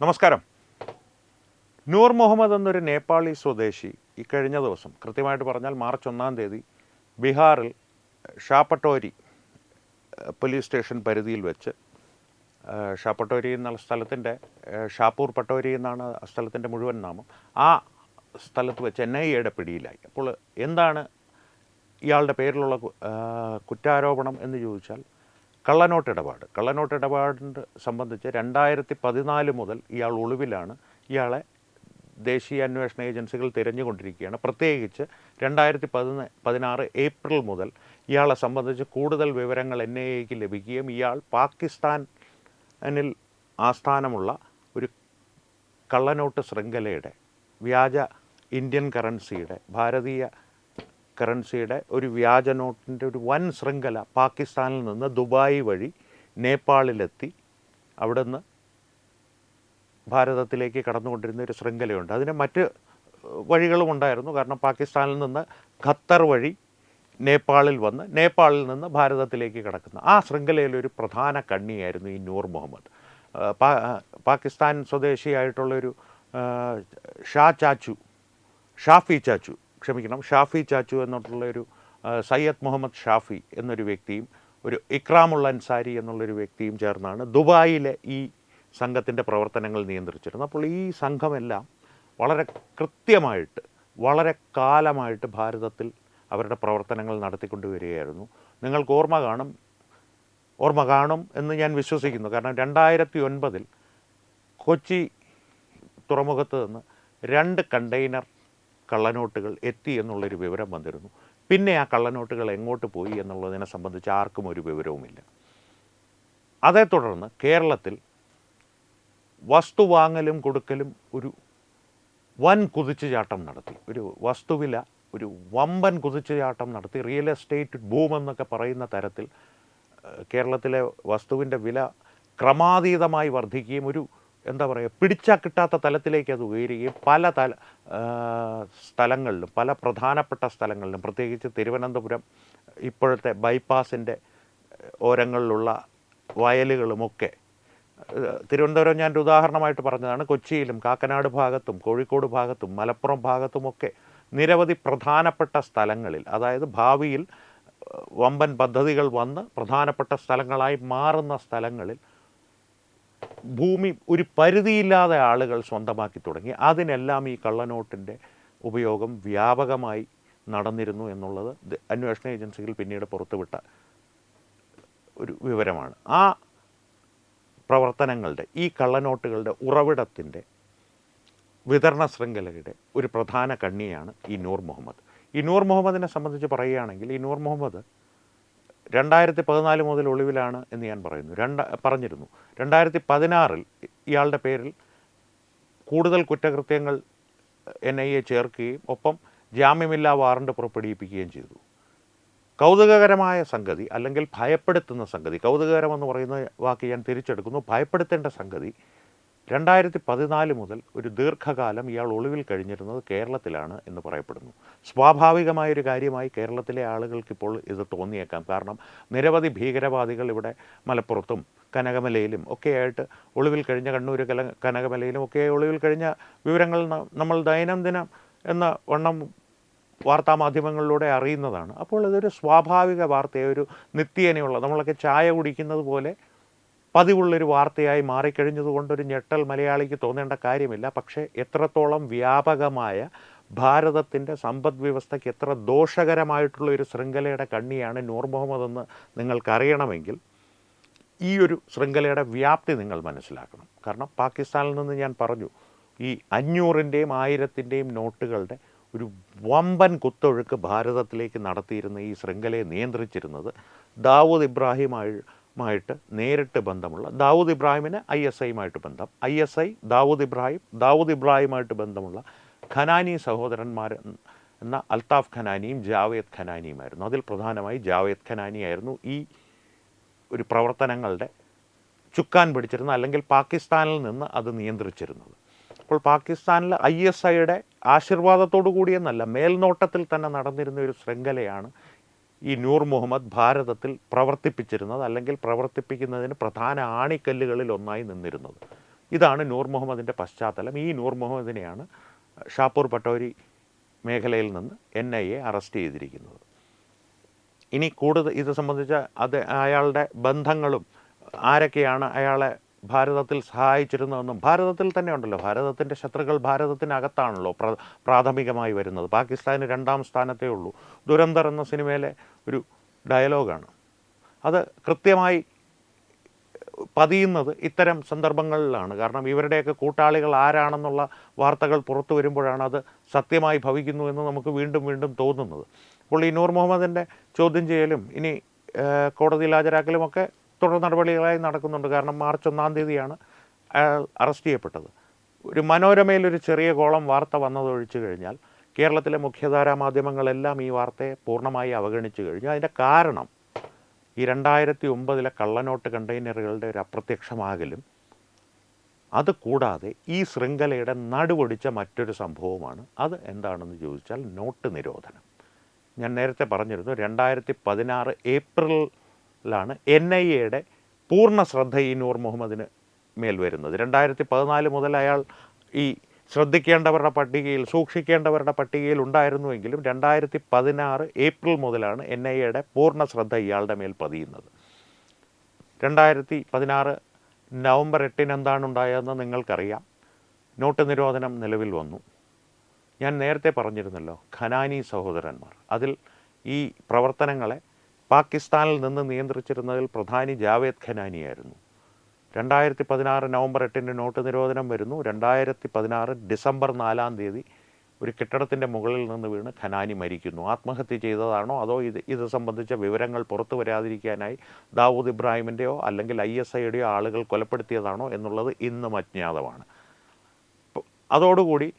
നമസ്കാരം. നൂർ മുഹമ്മദ് എന്നൊരു നേപ്പാളി സ്വദേശി ഇക്കഴിഞ്ഞ ദിവസം, കൃത്യമായിട്ട് പറഞ്ഞാൽ മാർച്ച് 1-ാം തീയതി, ബീഹാറിൽ ഷാപട്ടോരി പോലീസ് സ്റ്റേഷൻ പരിധിയിൽ വെച്ച്, ഷാപട്ടോരി എന്നുള്ള സ്ഥലത്തിൻ്റെ, ഷാപൂർ പട്ടോരി എന്നാണ് സ്ഥലത്തിൻ്റെ മുഴുവൻ നാമം, ആ സ്ഥലത്ത് വെച്ച് NIA പിടിയിലായി. അപ്പോൾ എന്താണ് ഇയാളുടെ പേരിലുള്ള കുറ്റാരോപണം എന്ന് ചോദിച്ചാൽ, കള്ളനോട്ട് ഇടപാടിൻ്റെ സംബന്ധിച്ച് 2014 മുതൽ ഇയാൾ ഒളിവിലാണ്. ഇയാളെ ദേശീയ അന്വേഷണ ഏജൻസികൾ തിരഞ്ഞുകൊണ്ടിരിക്കുകയാണ്. പ്രത്യേകിച്ച് 2016 ഏപ്രിൽ മുതൽ ഇയാളെ സംബന്ധിച്ച് കൂടുതൽ വിവരങ്ങൾ NIAക്ക് ലഭിക്കുകയും ഇയാൾ പാകിസ്ഥാനിൽ ആസ്ഥാനമുള്ള ഒരു കള്ളനോട്ട് ശൃംഖലയുടെ, വ്യാജ ഇന്ത്യൻ കറൻസിയുടെ, ഭാരതീയ കറൻസിയുടെ ഒരു വ്യാജ നോട്ടിൻ്റെ ഒരു വൻ ശൃംഖല പാകിസ്ഥാനിൽ നിന്ന് ദുബായ് വഴി നേപ്പാളിലെത്തി അവിടെ നിന്ന് ഭാരതത്തിലേക്ക് കടന്നുകൊണ്ടിരുന്ന ഒരു ശൃംഖലയുണ്ട്. അതിന് മറ്റ് വഴികളും ഉണ്ടായിരുന്നു. കാരണം പാകിസ്ഥാനിൽ നിന്ന് ഖത്തർ വഴി നേപ്പാളിൽ വന്ന് നേപ്പാളിൽ നിന്ന് ഭാരതത്തിലേക്ക് കടക്കുന്ന ആ ശൃംഖലയിലൊരു പ്രധാന കണ്ണിയായിരുന്നു ഈ നൂർ മുഹമ്മദ്. പാകിസ്ഥാൻ സ്വദേശിയായിട്ടുള്ളൊരു ഷാഫി ചാച്ചു എന്നുള്ളൊരു സയ്യദ് മുഹമ്മദ് ഷാഫി എന്നൊരു വ്യക്തിയും ഒരു ഇക്രാമുൽ അൻസാരി എന്നുള്ളൊരു വ്യക്തിയും ചേർന്നാണ് ദുബായിലെ ഈ സംഘത്തിൻ്റെ പ്രവർത്തനങ്ങൾ നിയന്ത്രിച്ചിരുന്നത്. അപ്പോൾ ഈ സംഘമെല്ലാം വളരെ കൃത്യമായിട്ട്, വളരെ കാലമായിട്ട് ഭാരതത്തിൽ അവരുടെ പ്രവർത്തനങ്ങൾ നടത്തിക്കൊണ്ടുവരികയായിരുന്നു. നിങ്ങൾക്ക് ഓർമ്മ കാണും എന്ന് ഞാൻ വിശ്വസിക്കുന്നു. കാരണം 2009 കൊച്ചി തുറമുഖത്ത് നിന്ന് 2 കണ്ടെയ്നർ കള്ളനോട്ടുകൾ എത്തി എന്നുള്ളൊരു വിവരം വന്നിരുന്നു. പിന്നെ ആ കള്ളനോട്ടുകൾ എങ്ങോട്ട് പോയി എന്നുള്ളതിനെ സംബന്ധിച്ച് ആർക്കും ഒരു വിവരവുമില്ല. അതേ തുടർന്ന് കേരളത്തിൽ വസ്തു വാങ്ങലും കൊടുക്കലും ഒരു വൻ കുതിച്ചുചാട്ടം നടത്തി. ഒരു വസ്തുവില ഒരു വമ്പൻ കുതിച്ചുചാട്ടം നടത്തി. റിയൽ എസ്റ്റേറ്റ് ബൂം എന്നൊക്കെ പറയുന്ന തരത്തിൽ കേരളത്തിലെ വസ്തുവിൻ്റെ വില ക്രമാതീതമായി വർദ്ധിക്കുകയും ഒരു പിടിച്ചാൽ കിട്ടാത്ത തലത്തിലേക്ക് അത് ഉയരുകയും പല സ്ഥലങ്ങളിലും, പല പ്രധാനപ്പെട്ട സ്ഥലങ്ങളിലും, പ്രത്യേകിച്ച് തിരുവനന്തപുരം ഇപ്പോഴത്തെ ബൈപ്പാസിൻ്റെ ഓരങ്ങളിലുള്ള വയലുകളുമൊക്കെ, തിരുവനന്തപുരം ഞാൻ ഒരു ഉദാഹരണമായിട്ട് പറഞ്ഞതാണ്, കൊച്ചിയിലും കാക്കനാട് ഭാഗത്തും കോഴിക്കോട് ഭാഗത്തും മലപ്പുറം ഭാഗത്തുമൊക്കെ നിരവധി പ്രധാനപ്പെട്ട സ്ഥലങ്ങളിൽ, അതായത് ഭാവിയിൽ വമ്പൻ പദ്ധതികൾ വന്ന് പ്രധാനപ്പെട്ട സ്ഥലങ്ങളായി മാറുന്ന സ്ഥലങ്ങളിൽ ഭൂമി ഒരു പരിധിയില്ലാതെ ആളുകൾ സ്വന്തമാക്കി തുടങ്ങി. അതിനെല്ലാം ഈ കള്ളനോട്ടിൻ്റെ ഉപയോഗം വ്യാപകമായി നടന്നിരുന്നു എന്നുള്ളത് അന്വേഷണ ഏജൻസികൾ പിന്നീട് പുറത്തുവിട്ട ഒരു വിവരമാണ്. ആ പ്രവർത്തനങ്ങളുടെ, ഈ കള്ളനോട്ടുകളുടെ ഉറവിടത്തിൻ്റെ വിതരണ ശൃംഖലയുടെ ഒരു പ്രധാന കണ്ണിയാണ് ഈ നൂർ മുഹമ്മദ്. ഈ നൂർ മുഹമ്മദിനെ സംബന്ധിച്ച് പറയുകയാണെങ്കിൽ, ഈ നൂർ മുഹമ്മദ് 2014 മുതൽ ഒളിവിലാണ് എന്ന് ഞാൻ പറഞ്ഞിരുന്നു. 2016 ഇയാളുടെ പേരിൽ കൂടുതൽ കുറ്റകൃത്യങ്ങൾ NIA ചേർക്കുകയും ഒപ്പം ജാമ്യമില്ലാ വാറണ്ട് പുറപ്പെടുവിപ്പിക്കുകയും ചെയ്തു. കൗതുകകരമായ സംഗതി, അല്ലെങ്കിൽ ഭയപ്പെടുത്തുന്ന സംഗതി, കൗതുകകരമെന്ന് പറയുന്ന വാക്ക് ഞാൻ തിരിച്ചെടുക്കുന്നു, ഭയപ്പെടുത്തേണ്ട സംഗതി, 2014 മുതൽ ഒരു ദീർഘകാലം ഇയാൾ ഒളിവിൽ കഴിഞ്ഞിരുന്നത് കേരളത്തിലാണ് എന്ന് പറയപ്പെടുന്നു. സ്വാഭാവികമായൊരു കാര്യമായി കേരളത്തിലെ ആളുകൾക്കിപ്പോൾ ഇത് തോന്നിയേക്കാം. കാരണം നിരവധി ഭീകരവാദികൾ ഇവിടെ മലപ്പുറത്തും കനകമലയിലും ഒക്കെയായിട്ട് ഒളിവിൽ കഴിഞ്ഞ, കണ്ണൂർ കനകമലയിലും ഒക്കെ ഒളിവിൽ കഴിഞ്ഞ വിവരങ്ങൾ നമ്മൾ ദൈനംദിനം എന്ന വണ്ണം വാർത്താമാധ്യമങ്ങളിലൂടെ അറിയുന്നതാണ്. അപ്പോൾ ഇതൊരു സ്വാഭാവിക വാർത്തയെ, ഒരു നിത്യേനയുള്ള, നമ്മളൊക്കെ ചായ കുടിക്കുന്നത് പോലെ പതിവുള്ളൊരു വാർത്തയായി മാറിക്കഴിഞ്ഞതുകൊണ്ടൊരു ഞെട്ടൽ മലയാളിക്ക് തോന്നേണ്ട കാര്യമില്ല. പക്ഷേ എത്രത്തോളം വ്യാപകമായ, ഭാരതത്തിൻ്റെ സമ്പദ് വ്യവസ്ഥയ്ക്ക് എത്ര ദോഷകരമായിട്ടുള്ള ഒരു ശൃംഖലയുടെ കണ്ണിയാണ് നൂർ മുഹമ്മദ് എന്ന് നിങ്ങൾക്കറിയണമെങ്കിൽ ഈ ഒരു ശൃംഖലയുടെ വ്യാപ്തി നിങ്ങൾ മനസ്സിലാക്കണം. കാരണം പാകിസ്ഥാനിൽ നിന്ന് ഞാൻ പറഞ്ഞു, ഈ 500-ൻ്റെയും 1000-ൻ്റെയും നോട്ടുകളുടെ ഒരു വമ്പൻ കുത്തൊഴുക്ക് ഭാരതത്തിലേക്ക് നടത്തിയിരുന്ന ഈ ശൃംഖലയെ നിയന്ത്രിച്ചിരുന്നത് ദാവൂദ് ഇബ്രാഹിമായിട്ട് നേരിട്ട് ബന്ധമുള്ള, ദാവൂദ് ഇബ്രാഹിമിന് ISIയുമായിട്ട് ബന്ധം, ISI ദാവൂദ് ഇബ്രാഹിമായിട്ട് ബന്ധമുള്ള ഖനാനി സഹോദരന്മാർ എന്ന അൽത്താഫ് ഖനാനിയും ജാവേദ് ഖനാനിയുമായിരുന്നു. അതിൽ പ്രധാനമായി ജാവേദ് ഖനാനിയായിരുന്നു ഈ ഒരു പ്രവർത്തനങ്ങളുടെ ചുക്കാൻ പിടിച്ചിരുന്നത്, അല്ലെങ്കിൽ പാകിസ്ഥാനിൽ നിന്ന് അത് നിയന്ത്രിച്ചിരുന്നത്. അപ്പോൾ പാകിസ്ഥാനിൽ ISIയുടെ ആശീർവാദത്തോടു കൂടിയെന്നല്ല, മേൽനോട്ടത്തിൽ തന്നെ നടന്നിരുന്ന ഒരു ശൃംഖലയാണ് ഈ നൂർ മുഹമ്മദ് ഭാരതത്തിൽ പ്രവർത്തിപ്പിച്ചിരുന്നത്, അല്ലെങ്കിൽ പ്രവർത്തിപ്പിക്കുന്നതിന് പ്രധാന ആണിക്കല്ലുകളിൽ ഒന്നായി നിന്നിരുന്നത്. ഇതാണ് നൂർ മുഹമ്മദിൻ്റെ പശ്ചാത്തലം. ഈ നൂർ മുഹമ്മദിനെയാണ് ഷാപ്പൂർ പട്ടോരി മേഖലയിൽ നിന്ന് NIA അറസ്റ്റ് ചെയ്തിരിക്കുന്നത്. ഇനി കൂടുതൽ ഇത് സംബന്ധിച്ച അയാളുടെ ബന്ധങ്ങളും ആരൊക്കെയാണ് അയാളെ ഭാരതത്തിൽ സഹായിച്ചിരുന്നതെന്നും ഭാരതത്തിൽ തന്നെ ഉണ്ടല്ലോ. ഭാരതത്തിൻ്റെ ശത്രുക്കൾ ഭാരതത്തിനകത്താണല്ലോ പ്രാഥമികമായി വരുന്നത്. പാകിസ്ഥാന് 2ാം സ്ഥാനത്തേ ഉള്ളൂ. ദുരന്തർ എന്ന സിനിമയിലെ ഒരു ഡയലോഗാണ്. അത് കൃത്യമായി പതിയുന്നത് ഇത്തരം സന്ദർഭങ്ങളിലാണ്. കാരണം ഇവരുടെയൊക്കെ കൂട്ടാളികൾ ആരാണെന്നുള്ള വാർത്തകൾ പുറത്തു വരുമ്പോഴാണ് അത് സത്യമായി ഭവിക്കുന്നു എന്ന് നമുക്ക് വീണ്ടും വീണ്ടും തോന്നുന്നത്. അപ്പോൾ ഈ നൂർ മുഹമ്മദിൻ്റെ ചോദ്യം ചെയ്യലും ഇനി കോടതിയിൽ ഹാജരാക്കലുമൊക്കെ തുടർ നടപടികളായി നടക്കുന്നുണ്ട്. കാരണം മാർച്ച് 1-ാം തീയതിയാണ് അയാൾ അറസ്റ്റ് ചെയ്യപ്പെട്ടത്. ഒരു മനോരമയിലൊരു ചെറിയ കോളം വാർത്ത വന്നതൊഴിച്ചു കഴിഞ്ഞാൽ കേരളത്തിലെ മുഖ്യധാരാ മാധ്യമങ്ങളെല്ലാം ഈ വാർത്തയെ പൂർണ്ണമായി അവഗണിച്ചു കഴിഞ്ഞു. അതിൻ്റെ കാരണം ഈ 2009 കള്ളനോട്ട് കണ്ടെയ്നറുകളുടെ ഒരു അപ്രത്യക്ഷമാകലും അതുകൂടാതെ ഈ ശൃംഖലയുടെ നടുവൊടിച്ച മറ്റൊരു സംഭവമാണ്. അത് എന്താണെന്ന് ചോദിച്ചാൽ നോട്ട് നിരോധനം. ഞാൻ നേരത്തെ പറഞ്ഞിരുന്നു 2016 ഏപ്രിലാണ് NIAയുടെ പൂർണ്ണ ശ്രദ്ധ ഈ നൂർ മുഹമ്മദിന് മേൽ വരുന്നത്. 2014 മുതൽ അയാൾ ഈ ശ്രദ്ധിക്കേണ്ടവരുടെ പട്ടികയിൽ സൂക്ഷിക്കേണ്ടവരുടെ പട്ടികയിൽ ഉണ്ടായിരുന്നുവെങ്കിലും 2016 ഏപ്രിൽ മുതലാണ് NIAയുടെ പൂർണ്ണ ശ്രദ്ധ ഇയാളുടെ മേൽ പതിയുന്നത്. 2016 നവംബർ 8 എന്താണ് ഉണ്ടായതെന്ന് നിങ്ങൾക്കറിയാം. നോട്ട് നിരോധനം നിലവിൽ വന്നു. ഞാൻ നേരത്തെ പറഞ്ഞിരുന്നല്ലോ, ഖനാനി സഹോദരന്മാർ. അതിൽ ഈ പ്രവർത്തനങ്ങളെ പാകിസ്ഥാനിൽ നിന്ന് നിയന്ത്രിച്ചിരുന്നതിൽ പ്രധാനി ജാവേദ് ഖനാനിയായിരുന്നു. 2016 നവംബർ 8 നോട്ട് നിരോധനം വരുന്നു. 2016 ഡിസംബർ 4-ാം തീയതി ഒരു കെട്ടിടത്തിൻ്റെ മുകളിൽ നിന്ന് വീണ് ഖനാനി മരിക്കുന്നു. ആത്മഹത്യ ചെയ്തതാണോ അതോ ഇത് സംബന്ധിച്ച വിവരങ്ങൾ പുറത്തു വരാതിരിക്കാനായി ദാവൂദ് ഇബ്രാഹിമിൻ്റെയോ അല്ലെങ്കിൽ ISIയുടെയോ ആളുകൾ കൊലപ്പെടുത്തിയതാണോ എന്നുള്ളത് ഇന്നും അജ്ഞാതമാണ്. അതോടുകൂടി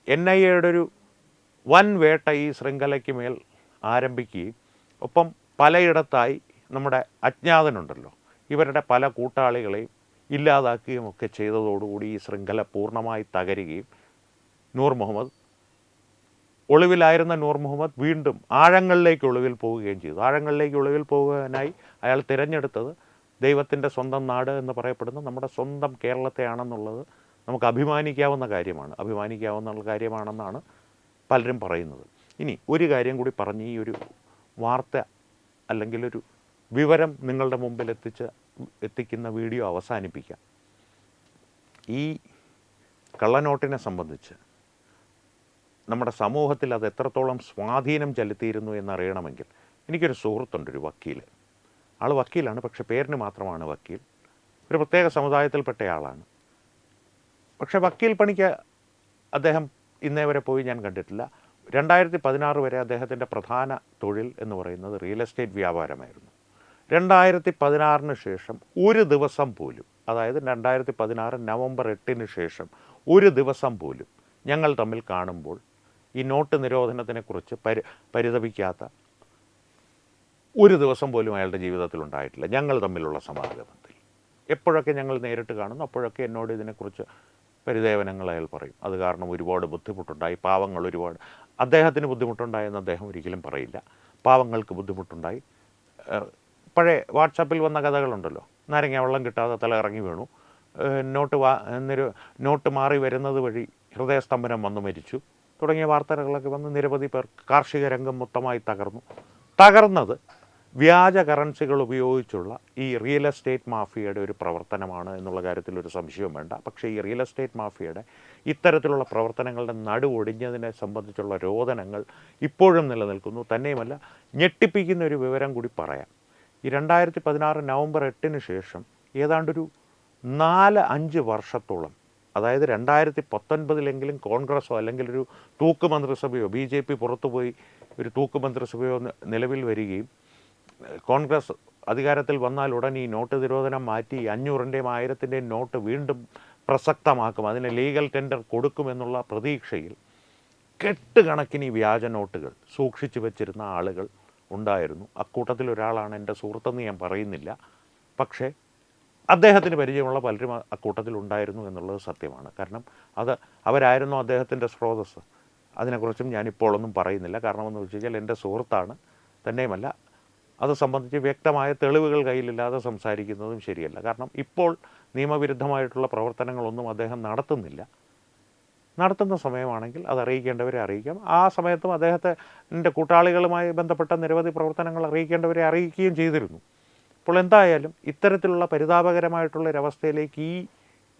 NIAയുടെ ഒരു വൻ വേട്ട ഈ ശൃംഖലയ്ക്ക് മേൽ ആരംഭിക്കുകയും ഒപ്പം പലയിടത്തായി നമ്മുടെ അജ്ഞാതനുണ്ടല്ലോ ഇവരുടെ പല കൂട്ടാളികളെയും ഇല്ലാതാക്കുകയും ഒക്കെ ചെയ്തതോടുകൂടി ഈ ശൃംഖല പൂർണ്ണമായി തകരുകയും നൂർ മുഹമ്മദ് ഒളിവിലായിരുന്ന നൂർ മുഹമ്മദ് വീണ്ടും ആഴങ്ങളിലേക്ക് ഒളിവിൽ പോവുകയും ചെയ്തു. ആഴങ്ങളിലേക്ക് ഒളിവിൽ പോകാനായി അയാൾ തിരഞ്ഞെടുത്തത് ദൈവത്തിൻ്റെ സ്വന്തം നാട് എന്ന് പറയപ്പെടുന്ന നമ്മുടെ സ്വന്തം കേരളത്തെയാണെന്നുള്ളത് നമുക്ക് അഭിമാനിക്കാവുന്ന കാര്യമാണെന്നാണ് പലരും പറയുന്നത്. ഇനി ഒരു കാര്യം കൂടി പറഞ്ഞ് ഈ ഒരു വാർത്ത അല്ലെങ്കിൽ ഒരു വിവരം നിങ്ങളുടെ മുമ്പിൽ എത്തിക്കുന്ന വീഡിയോ അവസാനിപ്പിക്കാം. ഈ കള്ളനോട്ടിനെ സംബന്ധിച്ച് നമ്മുടെ സമൂഹത്തിൽ അത് എത്രത്തോളം സ്വാധീനം ചെലുത്തിയിരുന്നു എന്നറിയണമെങ്കിൽ എനിക്കൊരു സുഹൃത്തുണ്ട്, ഒരു വക്കീൽ. ആൾ വക്കീലാണ്, പക്ഷേ പേരിന് മാത്രമാണ് വക്കീൽ. ഒരു പ്രത്യേക സമുദായത്തിൽപ്പെട്ട ആളാണ്. പക്ഷേ വക്കീൽ പണിക്ക് അദ്ദേഹം ഇന്നേ വരെ പോയി ഞാൻ കണ്ടിട്ടില്ല. 2016 വരെ അദ്ദേഹത്തിൻ്റെ പ്രധാന തൊഴിൽ എന്ന് പറയുന്നത് റിയൽ എസ്റ്റേറ്റ് വ്യാപാരമായിരുന്നു. 2016 ശേഷം ഒരു ദിവസം പോലും, അതായത് 2016 നവംബർ 8 ശേഷം ഒരു ദിവസം പോലും ഞങ്ങൾ തമ്മിൽ കാണുമ്പോൾ ഈ നോട്ട് നിരോധനത്തിനെക്കുറിച്ച് പരിതപിക്കാത്ത ഒരു ദിവസം പോലും അയാളുടെ ജീവിതത്തിൽ ഉണ്ടായിട്ടില്ല. ഞങ്ങൾ തമ്മിലുള്ള സമാഗമത്തിൽ എപ്പോഴൊക്കെ ഞങ്ങൾ നേരിട്ട് കാണുന്നു അപ്പോഴൊക്കെ എന്നോട് ഇതിനെക്കുറിച്ച് പരിദേവനങ്ങൾ അയാൾ പറയും. അത് കാരണം ഒരുപാട് ബുദ്ധിമുട്ടുണ്ടായി, പാവങ്ങൾ ഒരുപാട്, അദ്ദേഹത്തിന് ബുദ്ധിമുട്ടുണ്ടായെന്ന് അദ്ദേഹം ഒരിക്കലും പറയില്ല. പാവങ്ങൾക്ക് ബുദ്ധിമുട്ടുണ്ടായി. പഴയ വാട്സാപ്പിൽ വന്ന കഥകളുണ്ടല്ലോ, നാരങ്ങ വെള്ളം കിട്ടാതെ തല ഇറങ്ങി വീണു, നോട്ട് മാറി വരുന്നത് വഴി ഹൃദയസ്തംഭനം വന്നു മരിച്ചു തുടങ്ങിയ വാർത്തകളൊക്കെ വന്ന് നിരവധി പേർ, കാർഷിക രംഗം മൊത്തമായി തകർന്നത് വ്യാജ കറൻസികൾ ഉപയോഗിച്ചുള്ള ഈ റിയൽ എസ്റ്റേറ്റ് മാഫിയയുടെ ഒരു പ്രവർത്തനമാണ് എന്നുള്ള കാര്യത്തിൽ ഒരു സംശയവും വേണ്ട. പക്ഷേ ഈ റിയൽ എസ്റ്റേറ്റ് മാഫിയയുടെ ഇത്തരത്തിലുള്ള പ്രവർത്തനങ്ങളുടെ നടുവൊടിഞ്ഞതിനെ സംബന്ധിച്ചുള്ള രോദനങ്ങൾ ഇപ്പോഴും നിലനിൽക്കുന്നു. തന്നെയുമല്ല, ഞെട്ടിപ്പിക്കുന്ന ഒരു വിവരം കൂടി പറയാം. ഈ 2016 നവംബർ 8 ശേഷം ഏതാണ്ടൊരു 4-5 വർഷത്തോളം, അതായത് 2019 കോൺഗ്രസോ അല്ലെങ്കിൽ ഒരു തൂക്ക് മന്ത്രിസഭയോ BJP പുറത്തുപോയി ഒരു തൂക്ക് മന്ത്രിസഭയോ നിലവിൽ വരികയും കോൺഗ്രസ് അധികാരത്തിൽ വന്നാൽ ഉടൻ ഈ നോട്ട് നിരോധനം മാറ്റി 500-ൻ്റെയും 1000-ൻ്റെയും നോട്ട് വീണ്ടും പ്രസക്തമാക്കും, അതിന് ലീഗൽ ടെൻഡർ കൊടുക്കുമെന്നുള്ള പ്രതീക്ഷയിൽ കെട്ടുകണക്കിന് വ്യാജ നോട്ടുകൾ സൂക്ഷിച്ചു വച്ചിരുന്ന ആളുകൾ ഉണ്ടായിരുന്നു. അക്കൂട്ടത്തിൽ ഒരാളാണ് എൻ്റെ സുഹൃത്തെന്ന് ഞാൻ പറയുന്നില്ല, പക്ഷേ അദ്ദേഹത്തിന് പരിചയമുള്ള പലരും അക്കൂട്ടത്തിൽ ഉണ്ടായിരുന്നു എന്നുള്ളത് സത്യമാണ്. കാരണം അവരായിരുന്നു അദ്ദേഹത്തിൻ്റെ സ്രോതസ്സ്. അതിനെക്കുറിച്ചും ഞാനിപ്പോഴൊന്നും പറയുന്നില്ല. കാരണമെന്ന് വെച്ച് കഴിഞ്ഞാൽ എൻ്റെ സുഹൃത്താണ്. തന്നെയുമല്ല, അത് സംബന്ധിച്ച് വ്യക്തമായ തെളിവുകൾ കയ്യിലില്ലാതെ സംസാരിക്കുന്നതും ശരിയല്ല. കാരണം ഇപ്പോൾ നിയമവിരുദ്ധമായിട്ടുള്ള പ്രവർത്തനങ്ങളൊന്നും അദ്ദേഹം നടത്തുന്ന സമയമാണെങ്കിൽ അത് അറിയിക്കേണ്ടവരെ അറിയിക്കാം. ആ സമയത്തും അദ്ദേഹത്തിൻ്റെ കൂട്ടാളികളുമായി ബന്ധപ്പെട്ട നിരവധി പ്രവർത്തനങ്ങൾ അറിയിക്കേണ്ടവരെ അറിയിക്കുകയും ചെയ്തിരുന്നു. അപ്പോൾ എന്തായാലും ഇത്തരത്തിലുള്ള പരിതാപകരമായിട്ടുള്ളൊരവസ്ഥയിലേക്ക് ഈ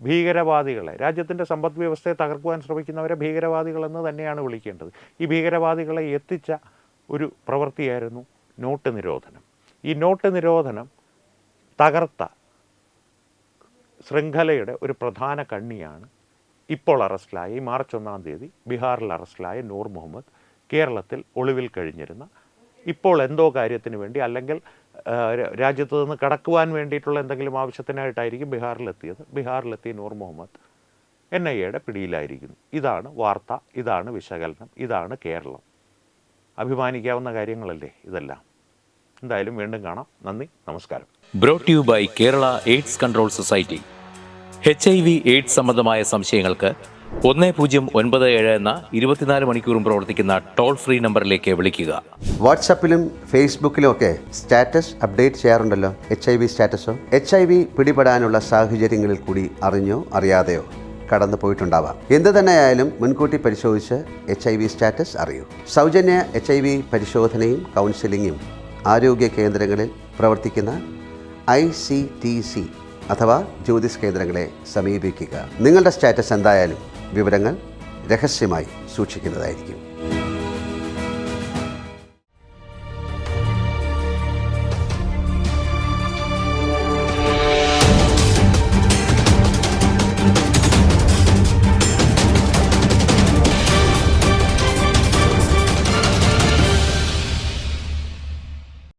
ഭീകരവാദികളെ, രാജ്യത്തിൻ്റെ സമ്പദ് വ്യവസ്ഥയെ തകർക്കുവാൻ ശ്രമിക്കുന്നവരെ ഭീകരവാദികളെന്ന് തന്നെയാണ് വിളിക്കേണ്ടത്. ഈ ഭീകരവാദികളെ എത്തിച്ച ഒരു പ്രവൃത്തിയായിരുന്നു നോട്ട് നിരോധനം. ഈ നോട്ട് നിരോധനം തകർത്ത ശൃംഖലയുടെ ഒരു പ്രധാന കണ്ണിയാണ് ഇപ്പോൾ അറസ്റ്റിലായ മാർച്ച് 1-ാം തീയതി ബീഹാറിൽ അറസ്റ്റിലായ നൂർ മുഹമ്മദ്. കേരളത്തിൽ ഒളിവിൽ കഴിഞ്ഞിരുന്ന, ഇപ്പോൾ എന്തോ കാര്യത്തിന് വേണ്ടി അല്ലെങ്കിൽ രാജ്യത്ത് നിന്ന് കടക്കുവാൻ വേണ്ടിയിട്ടുള്ള എന്തെങ്കിലും ആവശ്യത്തിനായിട്ടായിരിക്കും ബീഹാറിലെത്തിയ നൂർ മുഹമ്മദ് NIA പിടിയിലായിരിക്കുന്നു. ഇതാണ് വാർത്ത, ഇതാണ് വിശകലനം, ഇതാണ് കേരളം. അഭിമാനിക്കാവുന്ന കാര്യങ്ങളല്ലേ ഇതെല്ലാം. എന്തായാലും വീണ്ടും കാണാം. നന്ദി, നമസ്കാരം. Brought you by Kerala AIDS control society. HIV AIDS സംബന്ധമായ സംശയങ്ങൾക്ക് 1097 എന്ന 24 മണിക്കൂറും പ്രവർത്തിക്കുന്ന ടോൾ ഫ്രീ നമ്പറിലേക്ക് വിളിക്കുക. വാട്സാപ്പിലും ഫേസ്ബുക്കിലും ഒക്കെ സ്റ്റാറ്റസ് അപ്ഡേറ്റ് ചെയ്യാറുണ്ടല്ലോ. HIV സ്റ്റാറ്റസോ HIV പിടിപെടാനുള്ള സാഹചര്യങ്ങളിൽ കൂടി അറിഞ്ഞോ അറിയാതെയോ കടന്നു പോയിട്ടുണ്ടാവാം. എന്ത് തന്നെയായാലും മുൻകൂട്ടി പരിശോധിച്ച് HIV സ്റ്റാറ്റസ് അറിയൂ. സൗജന്യ HIV പരിശോധനയും കൗൺസിലിങ്ങും ആരോഗ്യ കേന്ദ്രങ്ങളിൽ പ്രവർത്തിക്കുന്ന ICTC അഥവാ ജ്യോതിസ് കേന്ദ്രങ്ങളെ സമീപിക്കുക. നിങ്ങളുടെ സ്റ്റാറ്റസ് എന്തായാലും വിവരങ്ങൾ രഹസ്യമായി സൂക്ഷിക്കുന്നതായിരിക്കും.